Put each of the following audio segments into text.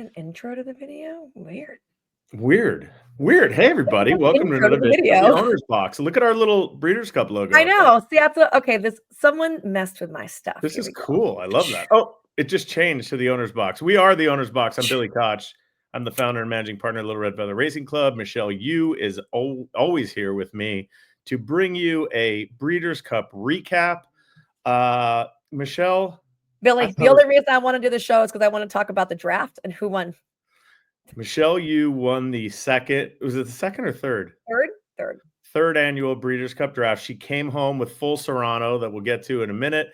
an intro to the video? Weird. Weird. Hey, everybody. Welcome to another video of the Owner's Box. Look at our little Breeders' Cup logo. I know. See, okay, someone messed with my stuff. This is cool. I love that. Oh, it just changed to the Owner's Box. We are the Owner's Box. I'm Billy Koch. I'm the founder and managing partner of Little Red Feather Racing Club. Michelle Yu is always here with me to bring you a Breeders' Cup recap. Michelle? Billy, the only reason I want to do the show is because I want to talk about the draft and who won. Michelle Yu won the second. Was it the second or third? Third annual Breeders' Cup draft. She came home with full Serrano that we'll get to in a minute,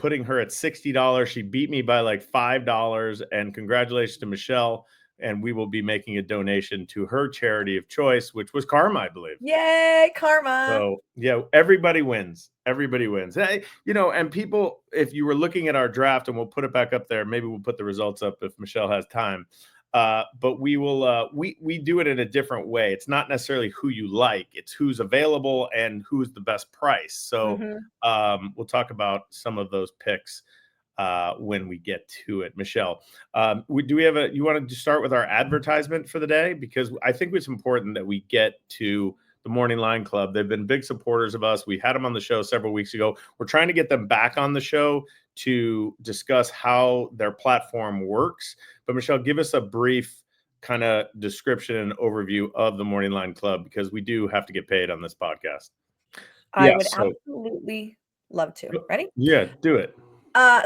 putting her at $60. She beat me by like $5. And congratulations to Michelle. And we will be making a donation to her charity of choice, which was Karma, I believe. Yay, Karma. So, yeah, everybody wins. Everybody wins. And people, if you were looking at our draft, and we'll put it back up there, maybe we'll put the results up if Michelle has time. But we will we do it in a different way. It's not necessarily who you like, it's who's available and who's the best price. So we'll talk about some of those picks when we get to it. Michelle, you want to start with our advertisement for the day? Because I think it's important that we get to the Morning Line Club. They've been big supporters of us. We had them on the show several weeks ago. We're trying to get them back on the show to discuss how their platform works. But Michelle, give us a brief kind of description and overview of the Morning Line Club, because we do have to get paid on this podcast. I would absolutely love to. Ready? Yeah, do it.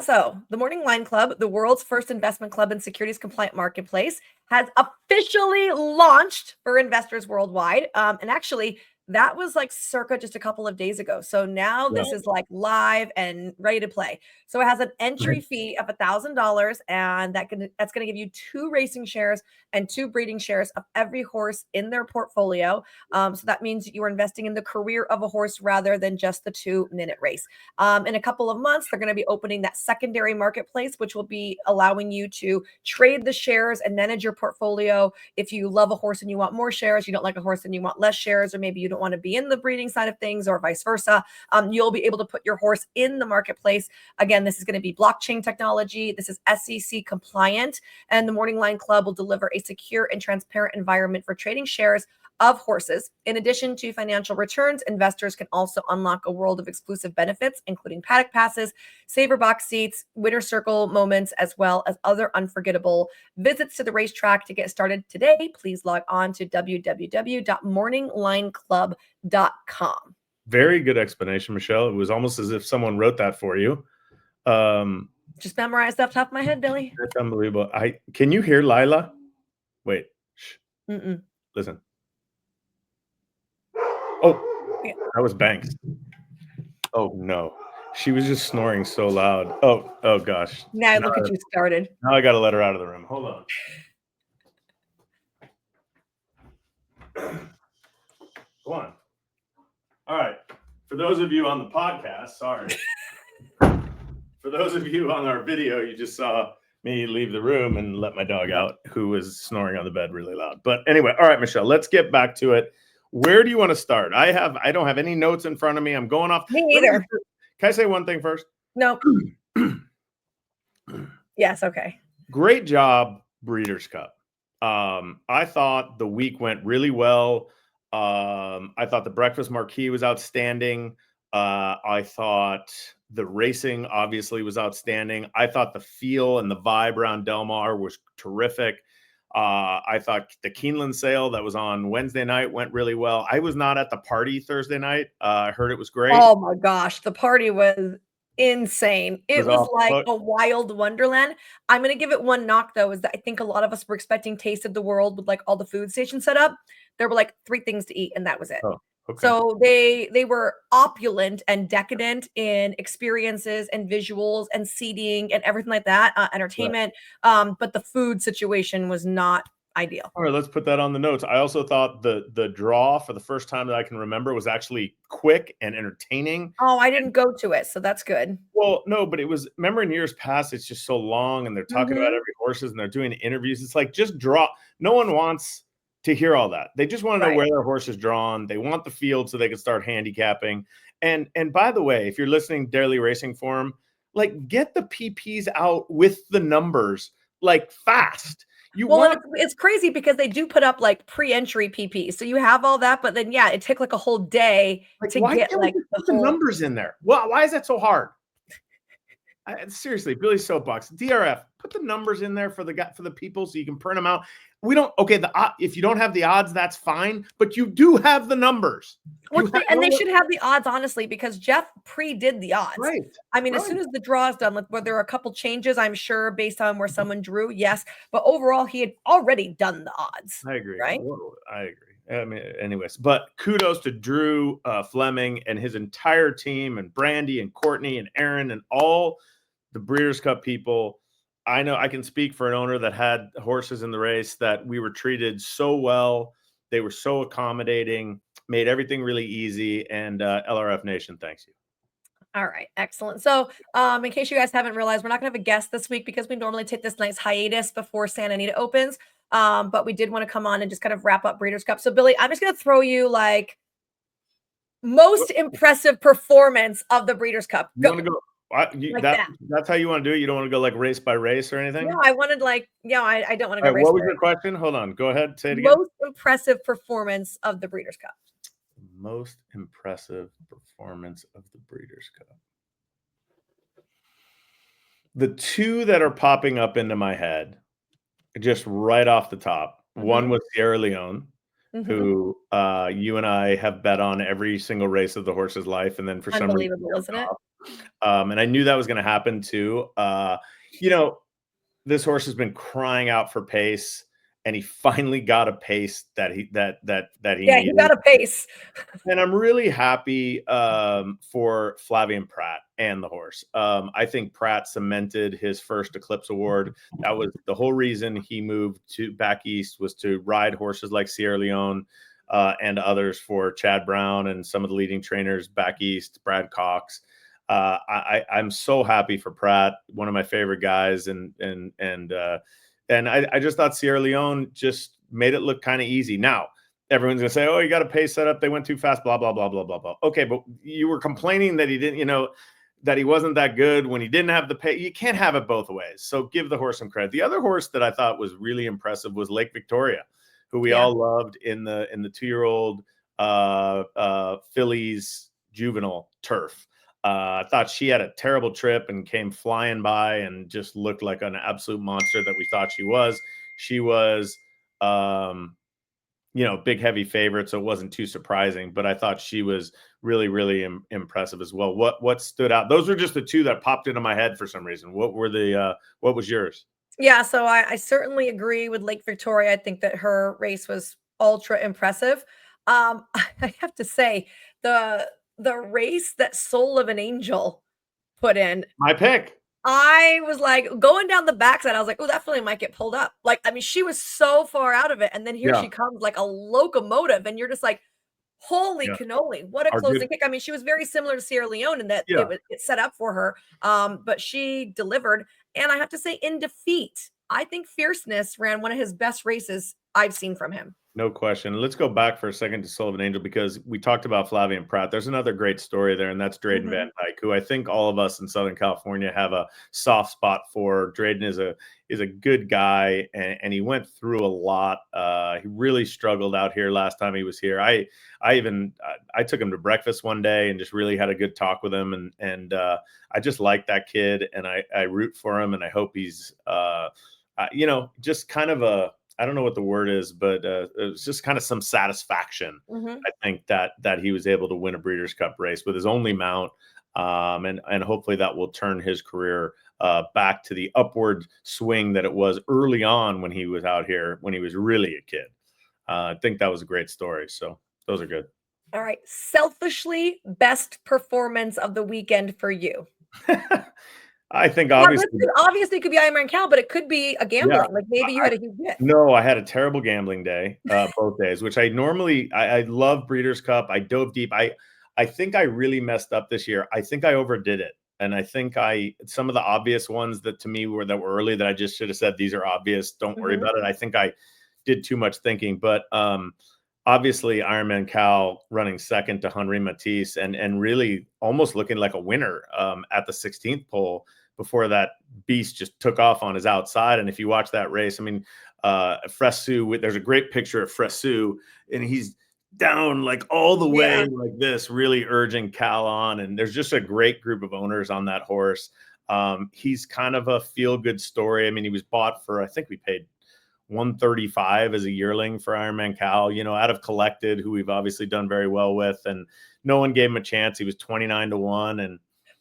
So the Morning Line Club, the world's first investment club and securities compliant marketplace, has officially launched for investors worldwide. And actually, that was like circa just a couple of days ago. So now this is like live and ready to play. So it has an entry fee of $1,000, and that's going to give you 2 racing shares and 2 breeding shares of every horse in their portfolio. So that means you are investing in the career of a horse rather than just the 2-minute race. In a couple of months, they're going to be opening that secondary marketplace, which will be allowing you to trade the shares and manage your portfolio. If you love a horse and you want more shares, you don't like a horse and you want less shares, or maybe you don't want to be in the breeding side of things, or vice versa, you'll be able to put your horse in the marketplace. Again, this is going to be blockchain technology. This is SEC compliant, and the Morning Line Club will deliver a secure and transparent environment for trading shares of horses. In addition to financial returns, investors can also unlock a world of exclusive benefits, including paddock passes, saver box seats, winner circle moments, as well as other unforgettable visits to the racetrack. To get started today, please log on to www.morninglineclub.com. Very good explanation, Michelle. It was almost as if someone wrote that for you. Just memorized off the top of my head, Billy. That's unbelievable. Can you hear Lila? Wait. Shh. Listen. Oh, that was Banks. Oh no, she was just snoring so loud. Oh gosh. Now look at you started. Now I got to let her out of the room. Hold on. Go on. All right. For those of you on the podcast, sorry. For those of you on our video, you just saw me leave the room and let my dog out, who was snoring on the bed really loud. But anyway, all right, Michelle, let's get back to it. Where do you want to start? I don't have any notes in front of me. I'm going off. Me either. Can I say one thing first? No. Yes. Okay. Great job, Breeders' Cup. I thought the week went really well. I thought the breakfast marquee was outstanding. I thought the racing obviously was outstanding. I thought the feel and the vibe around Del Mar was terrific. I thought the Keeneland sale that was on Wednesday night went really well. I was not at the party Thursday night. I heard it was great. Oh my gosh. The party was insane. It was like a wild wonderland. I'm going to give it one knock though, is that I think a lot of us were expecting Taste of the World with like all the food stations set up. There were like 3 things to eat and that was it. Oh, okay. So they were opulent and decadent in experiences and visuals and seating and everything like that, entertainment. Right. But the food situation was not ideal. All right, let's put that on the notes. I also thought the draw for the first time that I can remember was actually quick and entertaining. Oh, I didn't go to it, so that's good. Well, no, but it was, remember in years past, it's just so long and they're talking about every horses and they're doing interviews. It's like, just draw. No one wants to hear all that. They just want to know where their horse is drawn. They want the field so they can start handicapping. And by the way, if you're listening to Daily Racing Forum, like, get the PPs out with the numbers. like fast. You Well, and want it's crazy because they do put up, like, pre-entry PP, so you have all that, but then, yeah, it took, like, a whole day like to why get, can't we like, just the put the whole. numbers in there? Well, why is that so hard? Seriously, Billy Soapbox, DRF, put the numbers in there for the people so you can print them out. We don't okay. If you don't have the odds, that's fine, but you do have the numbers. Which they should have the odds, honestly, because Jeff pre-did the odds. Right, I mean, as right. soon as the draw is done, like, where there are a couple changes, I'm sure, based on where someone drew, yes, but overall, he had already done the odds, I agree. right? Whoa, I agree. I mean, anyways, but kudos to Drew Fleming and his entire team, and Brandy and Courtney and Aaron and all the Breeders' Cup people. I know I can speak for an owner that had horses in the race that we were treated so well. They were so accommodating, made everything really easy. And LRF Nation, thanks you. All right, excellent. So, in case you guys haven't realized, we're not gonna have a guest this week because we normally take this nice hiatus before Santa Anita opens. But we did want to come on and just kind of wrap up Breeders' Cup. So, Billy, I'm just gonna throw you like most impressive performance of the Breeders' Cup. You Go want to go? like that. That's how you want to do it. You don't want to go like race by race or No, anything. I wanted like, I don't want to All go right. race What was for your it. question? Hold on. Go ahead. Say it again. Most impressive performance of the Breeders' Cup. Most impressive performance of the Breeders' Cup. The two that are popping up into my head, just right off the top. One was Sierra Leone, who you and I have bet on every single race of the horse's life, and then for some reason, Unbelievable, isn't it? and I knew that was going to happen too. This horse has been crying out for pace, and he finally got a pace that he Yeah, he needed. got a pace. And I'm really happy for Flavian Pratt and the horse. I think Pratt cemented his first Eclipse Award. That was the whole reason he moved back east, was to ride horses like Sierra Leone and others for Chad Brown and some of the leading trainers back east, Brad Cox. I'm so happy for Pratt, one of my favorite guys, and I just thought Sierra Leone just made it look kind of easy. Now, everyone's gonna say, "Oh, you got a pace set up. They went too fast." Blah blah blah blah blah blah. Okay, but you were complaining that he didn't, that he wasn't that good when he didn't have the pace. You can't have it both ways. So give the horse some credit. The other horse that I thought was really impressive was Lake Victoria, who we all loved in the 2-year-old Phillies juvenile turf. I thought she had a terrible trip and came flying by and just looked like an absolute monster that we thought she was. She was. Big heavy favorite, so it wasn't too surprising. But I thought she was really, really impressive as well. What stood out? Those were just the two that popped into my head for some reason. What was yours? Yeah, so I certainly agree with Lake Victoria. I think that her race was ultra impressive. I have to say the race that Soul of an Angel put in, My pick. I was like going down the backside. I was like, "Oh, that filly might get pulled up." Like, I mean, she was so far out of it, and then here Yeah, she comes like a locomotive, and you're just like, "Holy yeah. cannoli, what a Our good. closing kick!" I mean, she was very similar to Sierra Leone in that Yeah. it set up for her, but she delivered. And I have to say, in defeat, I think Fierceness ran one of his best races I've seen from him. No question. Let's go back for a second to Sullivan Angel, because we talked about Flavian Pratt. There's another great story there, and that's Drayden Van Dyke, who I think all of us in Southern California have a soft spot for. Drayden is a good guy, and he went through a lot. He really struggled out here last time he was here. I took him to breakfast one day and just really had a good talk with him, and I just like that kid, and I root for him, and I hope he's just kind of a, I don't know what the word is, but it was just kind of some satisfaction. I think that he was able to win a Breeders' Cup race with his only mount, and hopefully that will turn his career back to the upward swing that it was early on when he was out here, when he was really a kid. I think that was a great story. So those are good. All right, selfishly, best performance of the weekend for you. I think Yeah, this obviously. obviously could be Iron Cow, but it could be a Yeah. gambling. Like maybe you had a huge hit. No, I had a terrible gambling day, both days, which I normally, I love Breeders' Cup. I dove deep. I think I really messed up this year. I think I overdid it. And I think some of the obvious ones that were early, that I just should have said, these are obvious, don't worry about it. I think I did too much thinking, but obviously Ironman Cal running second to Henri Matisse and really almost looking like a winner at the 16th pole before that beast just took off on his outside. And if you watch that race, I mean, Fresu, there's a great picture of Fresu, and he's down like all the way like this, really urging Cal on. And there's just a great group of owners on that horse. He's kind of a feel-good story. I mean, he was bought for, I think we paid 135 as a yearling for Ironman Cal, out of Collected, who we've obviously done very well with, and no one gave him a chance. He was 29-1. And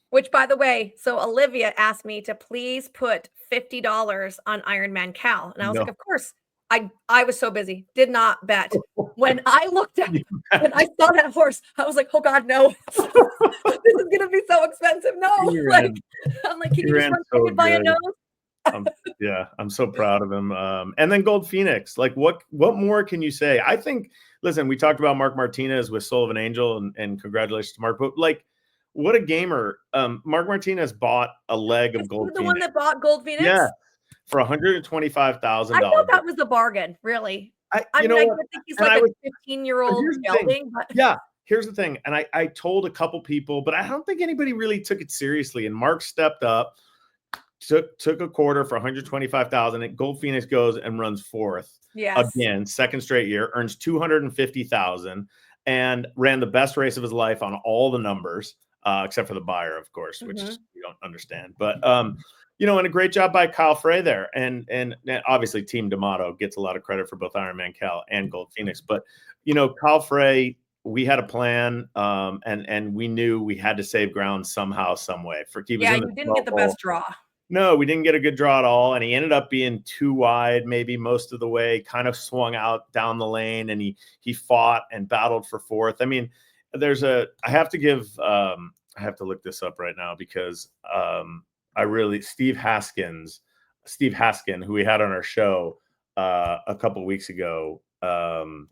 which, by the way, so Olivia asked me to please put $50 on Ironman Cal. And I was like, of course. I was so busy, did not bet. When I looked at when I saw that horse, I was like, oh God, no. This is gonna be so expensive. No. I'm like, can you just run so by a nose? I'm so proud of him. And then Gold Phoenix, like what more can you say? I think, listen, we talked about Mark Martinez with Soul of an Angel, and congratulations to Mark, but like, what a gamer. Mark Martinez bought a leg of Gold Phoenix. The one that bought Gold Phoenix? Yeah, for $125,000. I thought that was a bargain, really. I mean, I think he's like a 15-year-old gelding. But yeah, here's the thing. And I told a couple people, but I don't think anybody really took it seriously. And Mark stepped up, took a quarter for $125,000. And Gold Phoenix goes and runs fourth. Again, second straight year, earns $250,000, and ran the best race of his life on all the numbers, except for the buyer, of course, which you don't understand. But and a great job by Kyle Frey there. And obviously Team D'Amato gets a lot of credit for both Ironman Cal and Gold Phoenix. But, Kyle Frey, we had a plan, and we knew we had to save ground somehow, some way. You didn't get the best draw. No, we didn't get a good draw at all. And he ended up being too wide, maybe most of the way, kind of swung out down the lane, and he fought and battled for fourth. I mean, I have to look this up right now because Steve Haskin, who we had on our show a couple weeks ago, wrote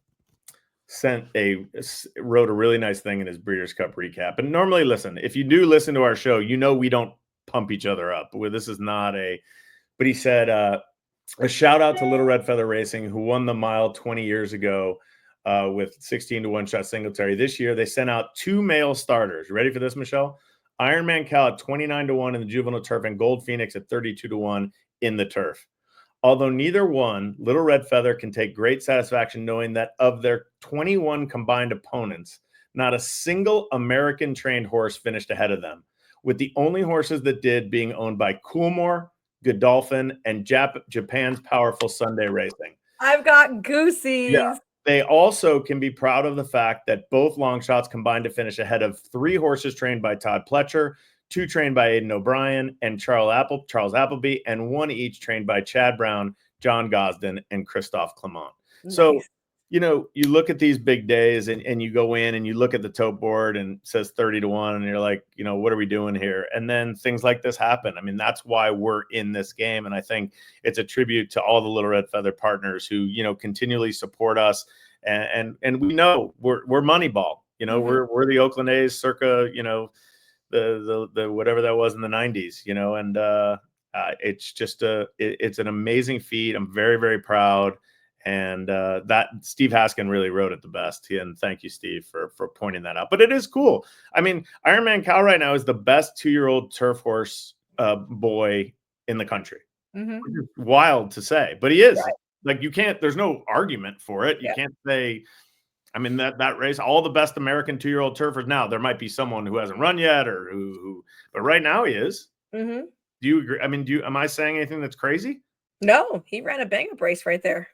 a really nice thing in his Breeders' Cup recap. And normally, listen, if you do listen to our show, we don't pump each other up. This is not but he said, a shout out to Little Red Feather Racing, who won the mile 20 years ago with 16 to 1 shot Singletary. This year, they sent out 2 male starters. You ready for this, Michelle? Ironman Cal at 29-1 in the juvenile turf, and Gold Phoenix at 32-1 in the turf. Although neither won, Little Red Feather can take great satisfaction knowing that of their 21 combined opponents, not a single American-trained horse finished ahead of them, with the only horses that did being owned by Coolmore, Godolphin, and Japan's powerful Sunday Racing. I've got goosies. Yeah. They also can be proud of the fact that both long shots combined to finish ahead of 3 horses trained by Todd Pletcher, 2 trained by Aidan O'Brien and Charles Appleby, and 1 each trained by Chad Brown, John Gosden, and Christophe Clement. Nice. So, you look at these big days and you go in and you look at the tote board and it says 30-1, and you're like, what are we doing here? And then things like this happen. I mean, that's why we're in this game. And I think it's a tribute to all the Little Red Feather partners who, continually support us. And we know we're Moneyball, we're the Oakland A's circa, the whatever that was in the 90s, and it's just it's an amazing feat. I'm very, very proud. And that Steve Haskin really wrote it the best. And thank you, Steve, for pointing that out. But it is cool. I mean, Ironman Cal right now is the best 2-year-old turf horse boy in the country. Which is wild to say, but he is. Right. Like, there's no argument for it. You can't say, I mean, that race, all the best American 2-year-old turfers. Now, there might be someone who hasn't run yet or who but right now he is. Do you agree? I mean, am I saying anything that's crazy? No, he ran a bang-up race right there.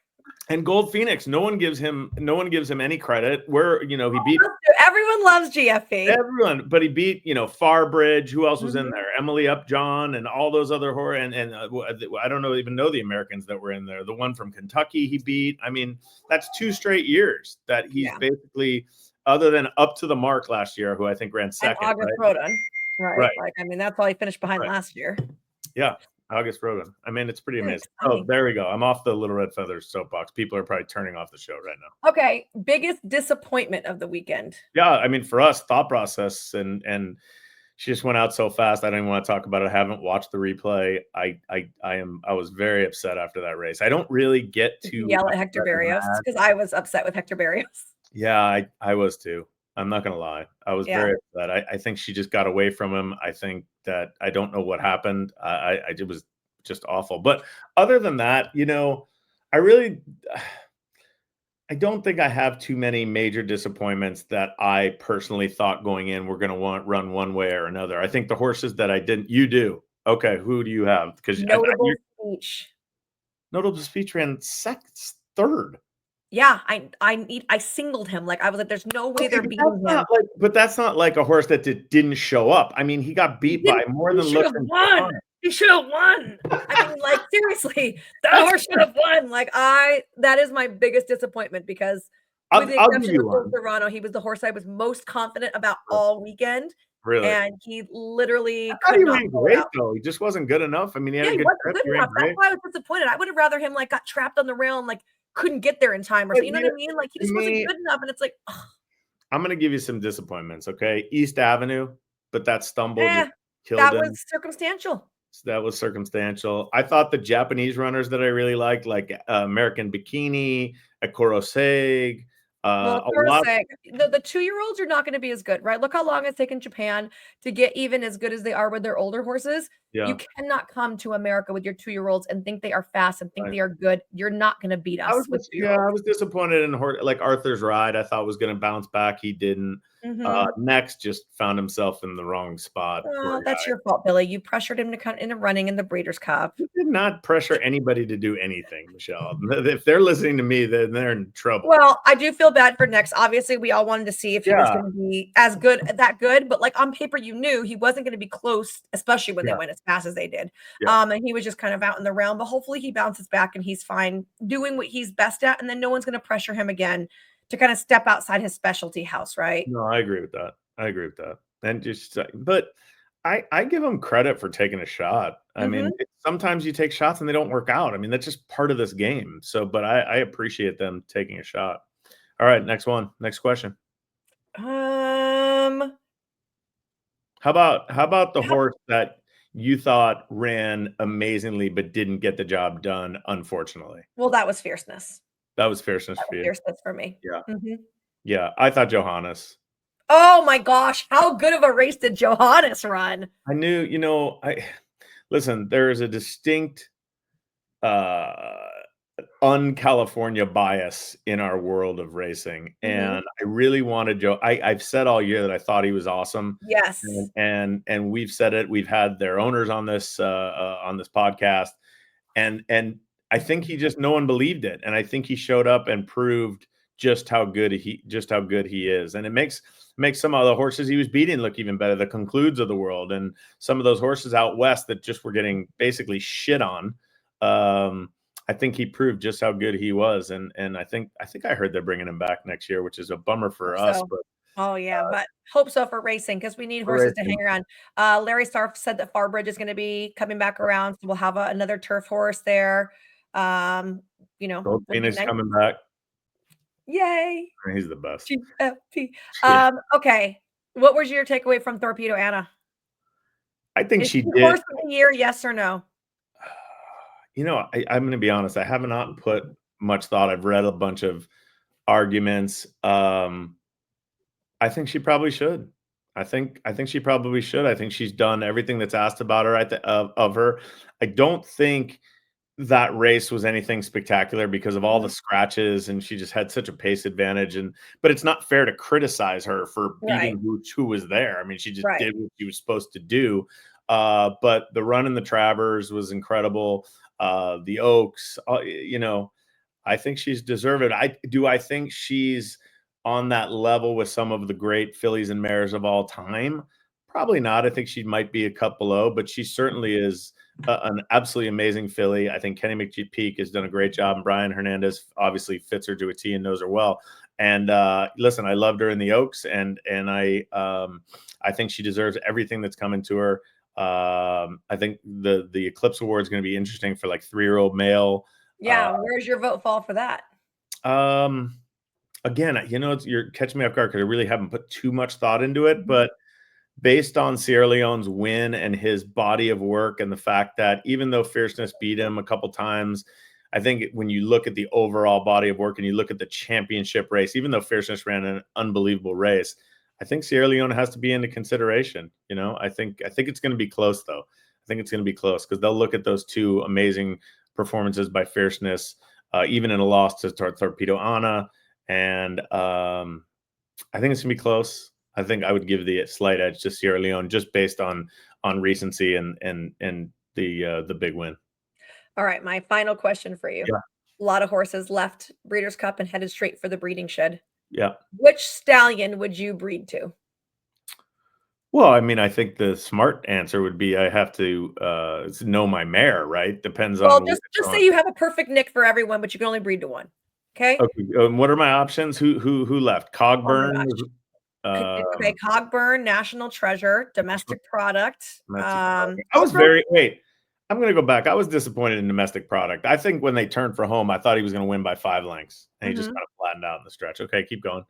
And Gold Phoenix, no one gives him any credit. He beat everyone loves GFP. Everyone, but he beat Farbridge. Who else was in there? Emily Upjohn and all those other and I don't even know the Americans that were in there. The one from Kentucky he beat. I mean, that's 2 straight years that he's basically, other than Up to the Mark last year, who I think ran second. And August Rodin, right? Like, I mean, that's all he finished behind last year. Yeah. August Rodin. I mean, it's pretty amazing. Oh, there we go. I'm off the Little Red Feathers soapbox. People are probably turning off the show right now. Okay. Biggest disappointment of the weekend. Yeah. I mean, for us, thought process and she just went out so fast. I don't even want to talk about it. I haven't watched the replay. I was very upset after that race. I don't really get to yell at Hector Barrios because I was upset with Hector Barrios. Yeah, I was too. I'm not gonna lie. I was Yeah. very upset. I think she just got away from him. I think that I don't know what happened. It was just awful. But other than that, I really I don't think I have too many major disappointments that I personally thought going in were going to run one way or another. I think the horses that I didn't, you do. Okay, who do you have? Because Notable speech. notable speech ran second, third. Yeah, I singled him, like, I was like, "There's no way Okay, they're beating him." but that's not like a horse that didn't show up. I mean, he got He beat by didn't more he than should looks have won. implied. He should have won. I mean, like, seriously, that That's horse should have won. Like, that is my biggest disappointment because with the I'll give exception you of Gold one. Serrano, he was the horse I was most confident about all weekend, Really. and he literally I thought could he not ran pull it great out. though. He just wasn't good enough. I mean, he had Yeah, a he good wasn't trip. good He ran enough. That's great. why I was disappointed. I would have rather him, like, got trapped on the rail and, like, couldn't get there in time or But so you know what I mean? Like, he to just wasn't me, good enough, and it's like, ugh, I'm gonna give you some disappointments, okay? East Avenue, but that stumble just eh, killed that him. was circumstantial. So that was circumstantial. I thought the Japanese runners that I really liked, like American Bikini, Akoroseg, Well, a for lot. sake, the 2-year-olds are not gonna be as good, right? Look how long it's taken Japan to get even as good as they are with their older horses. You Yeah, cannot come to America with your 2-year-olds and think they are fast and think I, they are good. You're not gonna beat us with I 2-year-olds. was disappointed in like Arthur's Ride. I thought was going to bounce back. He didn't. Mhm. Next, just found himself in the wrong spot. Poor Well, that's guy. your fault, Billy. You pressured him to come into running in the Breeders' Cup. He did not pressure anybody to do anything, Michelle. If they're listening to me, then they're in trouble. Well, I do feel bad for Next. Obviously, we all wanted to see if he was Yeah, gonna be as good that good, but, like, on paper, you knew he wasn't gonna be close, especially when they yeah, went as fast as they did. yeah. And he was just kind of out in the realm, but hopefully he bounces back and he's fine doing what he's best at, and then no one's gonna pressure him again to kinda step outside his specialty house, right? No, I agree with that. I agree with that. And just, but I give him credit for taking a shot. I mean, Mhm. sometimes you take shots and they don't work out. I mean, that's just part of this game. So, but I appreciate them taking a shot. All right, next one. Next question. Um, How about the how horse that you thought ran amazingly but didn't get the job done, unfortunately? well, that was fierceness. That was fierceness That for was you. fierceness for me. Yeah. Mhm. Yeah. I thought Johannes. Oh my gosh, how good of a race did Johannes run? I knew, I listen, there is a distinct uh un-California bias in our world of racing, Mhm. and I really wanted Joe. I've said all year that I thought he was awesome, Yes. and we've said it. We've had their owners on this podcast, and I think he just no one believed it, and I think he showed up and proved just how good he is, and it makes some of the horses he was beating look even better. The Concludes of the world, and some of those horses out west that just were getting basically shit on. I think he proved just how good he was, and I think I heard they're bringing him back next year, which is a bummer Hope for us, so. but Oh, yeah, but hope so for racing because we need for horses to racing, hang around. Larry Starf said that Farbridge is gonna be coming back around, so we'll have another turf horse there. Um, Gold would be Phoenix nice. coming back. Yay, He's the best. GFP. Yeah, Okay. What was your takeaway from Torpedo Anna? I think Is she she did. horse of the year, yes or no? I'm going to be honest. I have not put much thought. I've read a bunch of arguments. I think she probably should. I think she probably should. I think she's done everything that's asked about her of her. I don't think that race was anything spectacular because of all the Mhm. scratches, and she just had such a pace advantage. But it's not fair to criticize her for Right, beating who was there. I mean, she just right. did what she was supposed to do. But the run in the Travers was incredible. The Oaks, I think she's deserved. I think she's on that level with some of the great fillies and mares of all time. Probably not. I think she might be a cut below, but she certainly is an absolutely amazing filly. I think Kenny McPeak has done a great job, and Brian Hernandez obviously fits her to a T and knows her well. And listen, I loved her in the Oaks, and I think she deserves everything that's coming to her. I think the Eclipse Award is going to be interesting for like 3-year-old male. Uh, Yeah, where's your vote fall for that? um, Again, you're catching me off guard because I really haven't put too much thought into it, Mhm. but based on Sierra Leone's win and his body of work and the fact that even though Fierceness beat him a couple times, I think when you look at the overall body of work and you look at the championship race, even though Fierceness ran an unbelievable race, I think Sierra Leone has to be into consideration. I think it's going to be close though. I think it's going to be close because they'll look at those two amazing performances by Fierceness, even in a loss to Torpedo Anna, and I think it's going to be close. I think I would give the slight edge to Sierra Leone just based on recency and the big win. All right, my final question for you. Yeah, A lot of horses left Breeders' Cup and headed straight for the breeding shed. yeah. Which stallion would you breed to? Well, I mean, I think the smart answer would be I have to know my mare, right? Depends Well, on what's just say on. you have a perfect nick for everyone, but you can only breed to one. Okay? Okay, what are my options? Who left? Oh my Cogburn, gosh. Okay, Cogburn, National Treasure, Domestic Product. domestic product. I I'll was throw very wait. I'm going to go back. I was disappointed in domestic product. I think when they turned for home, I thought he was going to win by 5 lengths, and he just Mhm. kind of flattened out in the stretch. Okay, keep going.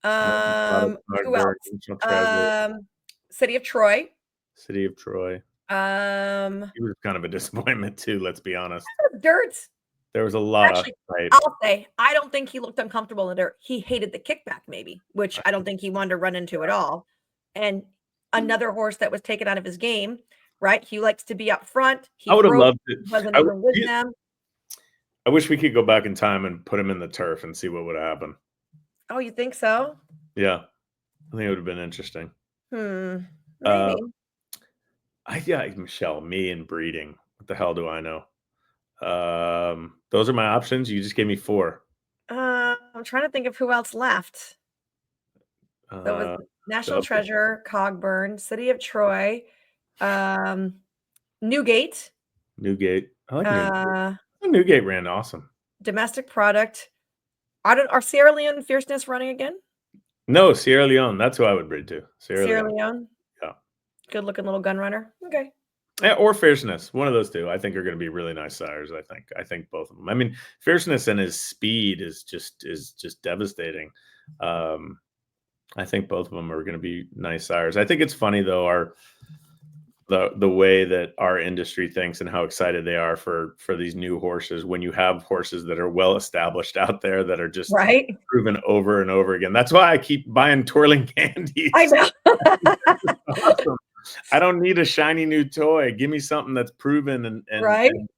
Domestic product, Who Cogburn, else? National Treasure, City of Troy. City of Troy. Um, He was kind of a disappointment too. Let's be honest. Dirt. There was a lot of Actually, hype. I'll say I don't think he looked uncomfortable in dirt. He hated the kickback, maybe, which I don't think he wanted to run into at all. And another horse that was taken out of his game, right? He likes to be up front. I He would have broke, loved it. wasn't I, even with them. I wish we could go back in time and put him in the turf and see what would happen. Oh, you think so? Yeah, I think it would have been interesting. Uh, Maybe. yeah, Michelle, me and breeding. What the hell do I know? Those are my options. You just gave me 4. I'm trying to think of who else left. That was Uh, National so Treasure, Cogburn, City of Troy, um, Newgate, Newgate. I like Newgate. uh, Newgate ran awesome. Domestic Product. I don't Are Sierra Leone Fierceness running again? No, Sierra Leone. That's who I would breed to. Sierra Sierra Leone. Leone? Yeah. Good looking little gun runner. Okay. Yeah, or Fierceness. One of those two. I think are going to be really nice sires. I think both of them. I mean, Fierceness and his speed is just devastating. I think both of them are going to be nice sires. I think it's funny though, the way that our industry thinks and how excited they are for these new horses when you have horses that are well established out there that are just Right? proven over and over again. That's why I keep buying twirling candies. I know. Awesome. I don't need a shiny new toy. Give me something that's proven Right? and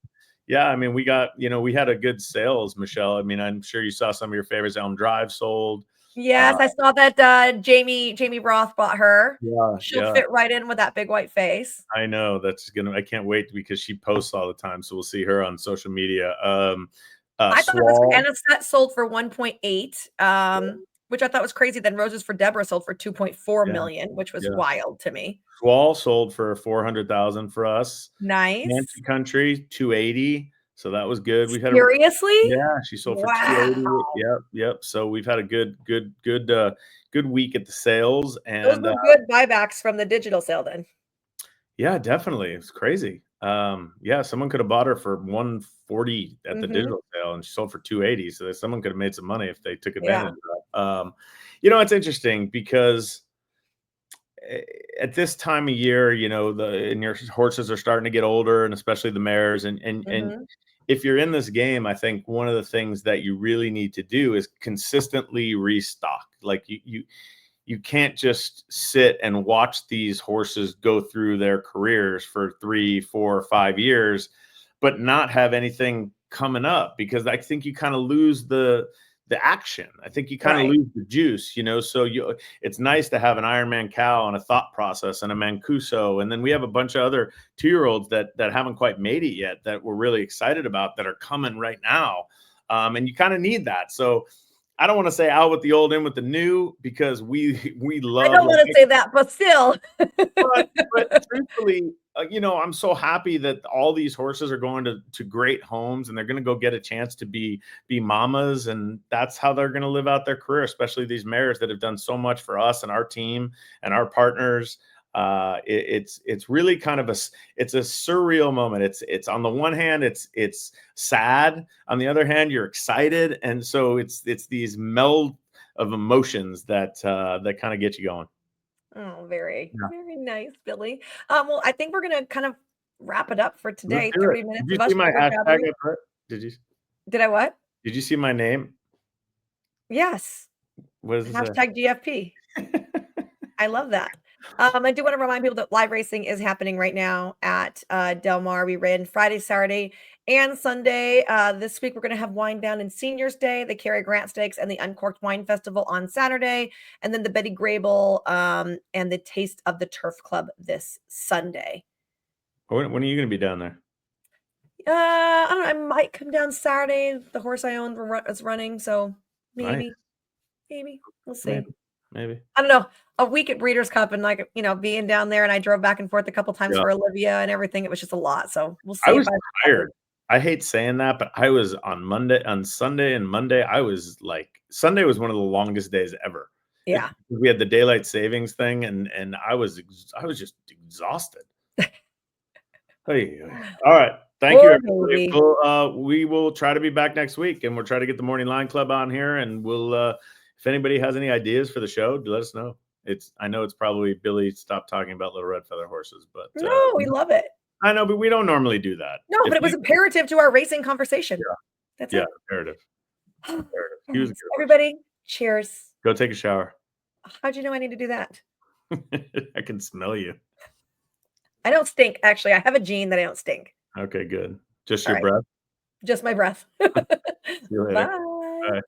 yeah, I mean, we had a good sales, Michelle. I mean, I'm sure you saw some of your favorites. Elm Drive sold. Yes, Uh, I saw that Jamie Roth bought her. yeah, She'll yeah. fit right in with that big white face. I know I can't wait because she posts all the time. So we'll see her on social media. I thought it was Swall. and a set sold for 1.8, which I thought was crazy. Then Roses for Deborah sold for 2.4 Yeah, million, which was yeah. wild to me. Swall sold for 400,000 for us. Nice. Nancy Country 280. So that was good. Seriously? She sold for Wow. 280. Yep, yep. So we've had a good week at the sales Those and were good buybacks from the digital sale then. yeah, definitely. It's crazy. Yeah, someone could have bought her for 140 at the Mhm. digital sale and she sold for 280. So someone could have made some money if they took Yeah. advantage of that. It's interesting because at this time of year, your horses are starting to get older and especially the mares and Mhm. if you're in this game, I think one of the things that you really need to do is consistently restock. Like you can't just sit and watch these horses go through their careers for 3, 4, 5 years, but not have anything coming up because I think you kind of lose the action. I think you kind of Right. lose the juice, So it's nice to have an Ironman cow and a thought process and a Mancuso, and then we have a bunch of other 2-year-olds that haven't quite made it yet that we're really excited about that are coming right now, and you kind of need that. So I don't want to say out with the old, in with the new, because we I love don't wanna say that, but still. but truthfully, I'm so happy that all these horses are going to great homes and they're going to go get a chance to be mamas, and that's how they're going to live out their career. Especially these mares that have done so much for us and our team and our partners. It's really kind of it's a surreal moment. It's on the one hand, it's sad. On the other hand, you're excited, and so it's these meld of emotions that kind of get you going. Oh, very, Yeah. very nice, Billy. Well, I think we're gonna kind of wrap it up for Let's today. do it. 30 Did minutes you of see us my jibber hashtag jabbering. I put? Did you Did I what? did you see my name? Yes. What does it say? Hashtag GFP. I love that. I do want to remind people that live racing is happening right now at Del Mar. We ran Friday, Saturday, and Sunday. This week, we're going to have Wine Down and Seniors Day, the Cary Grant Stakes, and the Uncorked Wine Festival on Saturday, and then the Betty Grable and the Taste of the Turf Club this Sunday. When are you going to be down there? I don't know. I might come down Saturday. The horse I own is running, so Nice. maybe we'll see. Maybe. I don't know, a week at Breeders' Cup and, like, being down there, and I drove back and forth a couple times Yeah. for Olivia and everything. It was just a lot, so we'll see I if was I tired. I hate saying that, but I was on Sunday and Monday, I was like Sunday was one of the longest days ever. Yeah. We had the daylight savings thing, and I was just exhausted. Hey, all right. Thank you, everybody. Maybe. We will try to be back next week, and we'll try to get the Morning Line Club on here, and we'll if anybody has any ideas for the show, let us know. I know it's probably Billy stopped talking about Little Red Feather Horses, but No, we love it. I know, but we don't normally do that. No, but it was imperative to our racing conversation. Yeah. That's Yeah, it. imperative. He was a good horse. Everybody, cheers. Go take a shower. How'd you know I need to do that? I can smell you. I don't stink, actually. I have a gene that I don't stink. Okay, good. Just All your right. breath? Just my breath. See you later. Bye. Bye.